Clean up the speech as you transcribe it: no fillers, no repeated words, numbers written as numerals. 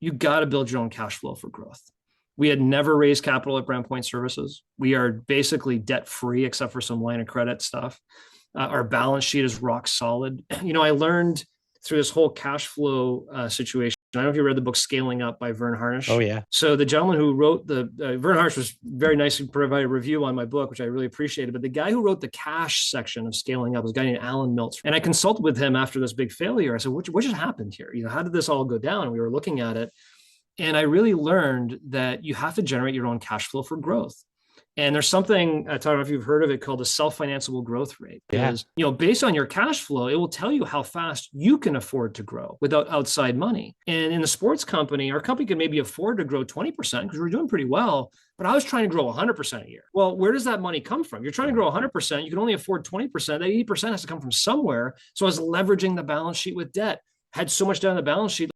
you got to build your own cash flow for growth. We had never raised capital at Brand Point Services. We are basically debt free except for some line of credit stuff. Our balance sheet is rock solid. I learned through this whole cash flow situation. I don't know if you read the book Scaling Up by Vern Oh Harnish. yeah. So the gentleman who wrote Vern Harnish was very nice to provide a review on my book, which I really appreciated. But the guy who wrote the cash section of Scaling Up was a guy named Alan Milts. And I consulted with him after this big failure. I said, what just happened here? How did this all go down? And we were looking at it. And I really learned that you have to generate your own cash flow for growth. And there's something, I don't know if you've heard of it, called a self-financeable growth rate. Yeah. Because, based on your cash flow, it will tell you how fast you can afford to grow without outside money. And in the sports company, our company could maybe afford to grow 20% because we're doing pretty well. But I was trying to grow 100% a year. Well, where does that money come from? You're trying to grow 100%. You can only afford 20%. That 80% has to come from somewhere. So I was leveraging the balance sheet with debt, had so much down the balance sheet.